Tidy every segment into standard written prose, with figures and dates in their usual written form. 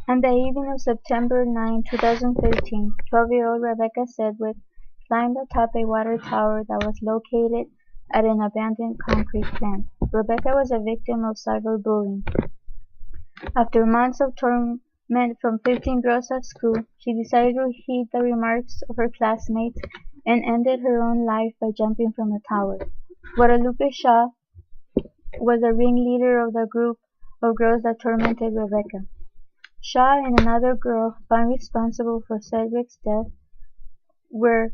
On the evening of September 9, 2013, 12-year-old Rebecca Sedgwick climbed atop a water tower that was located at an abandoned concrete plant. Rebecca was a victim of cyberbullying. After months of torment from 15 girls at school, she decided to heed the remarks of her classmates and ended her own life by jumping from a tower. Guadalupe Shaw was the ringleader of the group of girls that tormented Rebecca. Shaw and another girl found responsible for Sedgwick's death were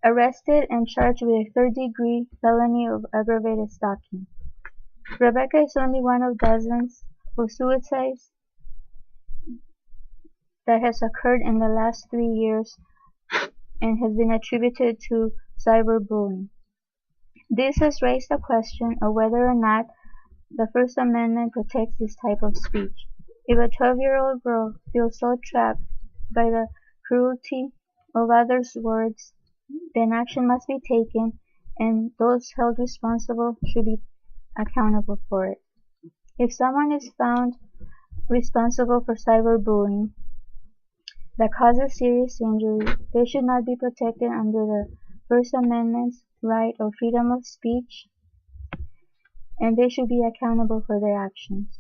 arrested and charged with a third-degree felony of aggravated stalking. Rebecca is only one of dozens of suicides that has occurred in the last 3 years and has been attributed to cyberbullying. This has raised the question of whether or not the First Amendment protects this type of speech. If a 12-year-old girl feels so trapped by the cruelty of others' words, then action must be taken and those held responsible should be accountable for it. If someone is found responsible for cyberbullying that causes serious injury, they should not be protected under the First Amendment's right of freedom of speech, and they should be accountable for their actions.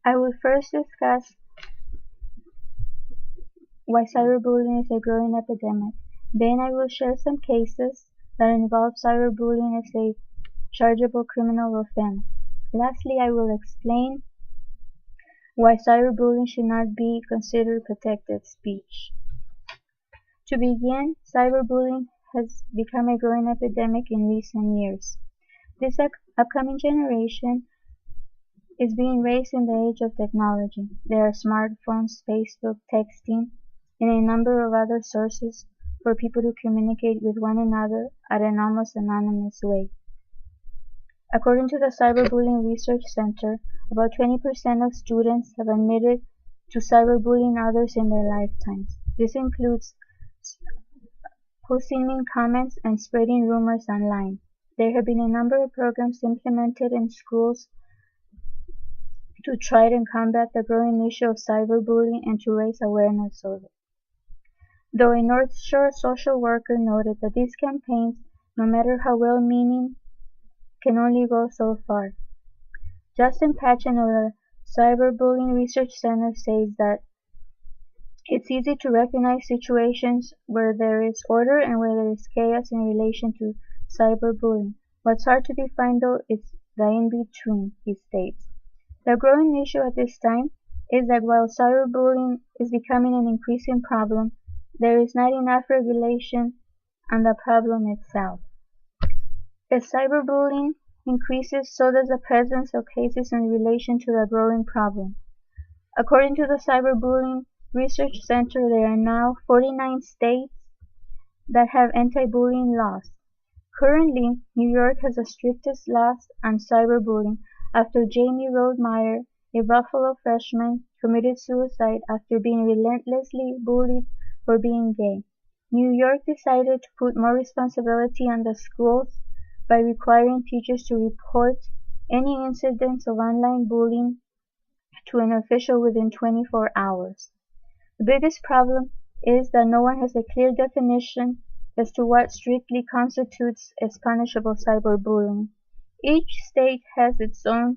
I will first discuss why cyberbullying is a growing epidemic. Then I will share some cases that involve cyberbullying as a chargeable criminal offense. Lastly, I will explain why cyberbullying should not be considered protected speech. To begin, cyberbullying has become a growing epidemic in recent years. This upcoming generation is being raised in the age of technology. There are smartphones, Facebook, texting, and a number of other sources for people to communicate with one another at an almost anonymous way. According to the Cyberbullying Research Center, about 20% of students have admitted to cyberbullying others in their lifetimes. This includes posting mean comments and spreading rumors online. There have been a number of programs implemented in schools to try and combat the growing issue of cyberbullying and to raise awareness of it. Though a North Shore social worker noted that these campaigns, no matter how well-meaning, can only go so far. Justin Patchen of the Cyberbullying Research Center says that it's easy to recognize situations where there is order and where there is chaos in relation to cyberbullying. What's hard to define though is the in-between, he states. The growing issue at this time is that while cyberbullying is becoming an increasing problem, there is not enough regulation on the problem itself. As cyberbullying increases, so does the presence of cases in relation to the growing problem. According to the Cyberbullying Research Center, there are now 49 states that have anti-bullying laws. Currently, New York has the strictest laws on cyberbullying after Jamie Rodemeyer, a Buffalo freshman, committed suicide after being relentlessly bullied for being gay. New York decided to put more responsibility on the schools by requiring teachers to report any incidents of online bullying to an official within 24 hours. The biggest problem is that no one has a clear definition as to what strictly constitutes as punishable cyberbullying. Each state has its own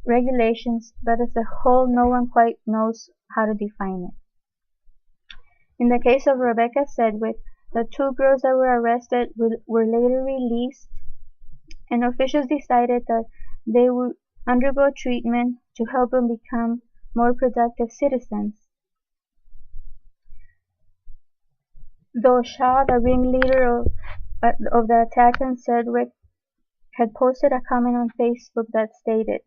regulations, but as a whole no one quite knows how to define it. In the case of Rebecca Sedgwick, the 2 girls that were arrested were later released, and officials decided that they would undergo treatment to help them become more productive citizens. Though Shaw, the ringleader of the attack on Sedgwick, had posted a comment on Facebook that stated,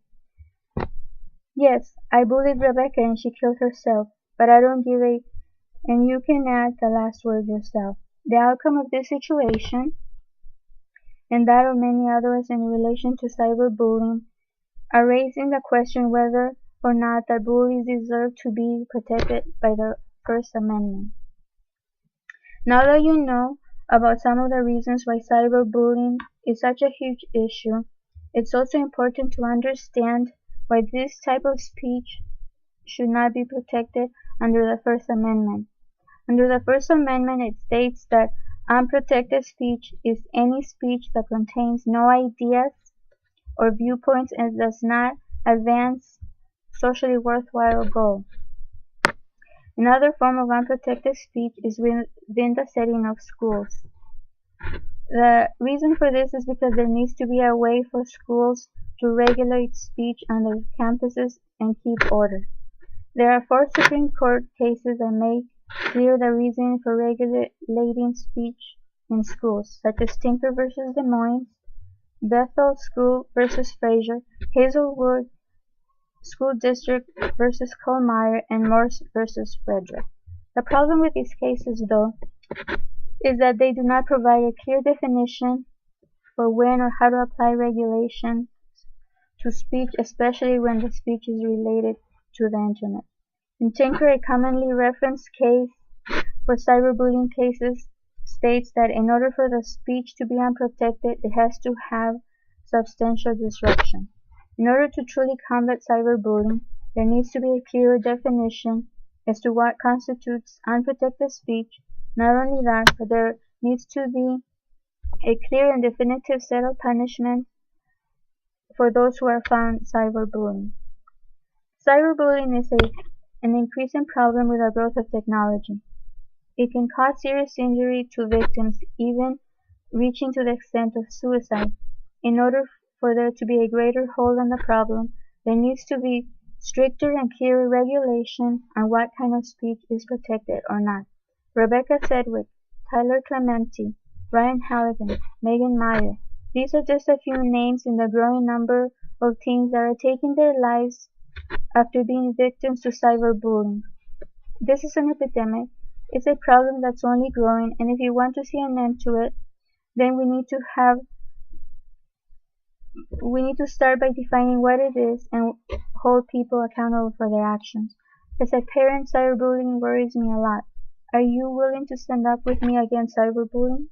"Yes, I bullied Rebecca and she killed herself, but I don't give a and you can add the last word yourself." The outcome of this situation and that of many others in relation to cyberbullying are raising the question whether or not that bullies deserve to be protected by the First Amendment. Now that you know about some of the reasons why cyberbullying is such a huge issue, It's also important to understand why this type of speech should not be protected under the First Amendment. Under the First Amendment, it states that unprotected speech is any speech that contains no ideas or viewpoints and does not advance socially worthwhile goals. Another form of unprotected speech is within the setting of schools. The reason for this is because there needs to be a way for schools to regulate speech on their campuses and keep order. There are 4 Supreme Court cases that make clear the reason for regulating speech in schools, such as Tinker v. Des Moines, Bethel School v. Fraser, Hazelwood School District v. Colmeyer, and Morse v. Frederick. The problem with these cases, though, is that they do not provide a clear definition for when or how to apply regulations to speech, especially when the speech is related to the Internet. In Tinker, a commonly referenced case for cyberbullying cases states that in order for the speech to be unprotected, it has to have substantial disruption. In order to truly combat cyberbullying, there needs to be a clearer definition as to what constitutes unprotected speech. Not only that, but there needs to be a clear and definitive set of punishments for those who are found cyberbullying. Cyberbullying is an increasing problem with the growth of technology. It can cause serious injury to victims, even reaching to the extent of suicide. In order for there to be a greater hold on the problem, there needs to be stricter and clearer regulation on what kind of speech is protected or not. Rebecca Sedgwick, Tyler Clementi, Ryan Halligan, Megan Meyer. These are just a few names in the growing number of teens that are taking their lives after being victims to cyberbullying. This is an epidemic. It's a problem that's only growing, and if you want to see an end to it, then we need to start by defining what it is and hold people accountable for their actions. As a parent, cyberbullying worries me a lot. Are you willing to stand up with me against cyberbullying?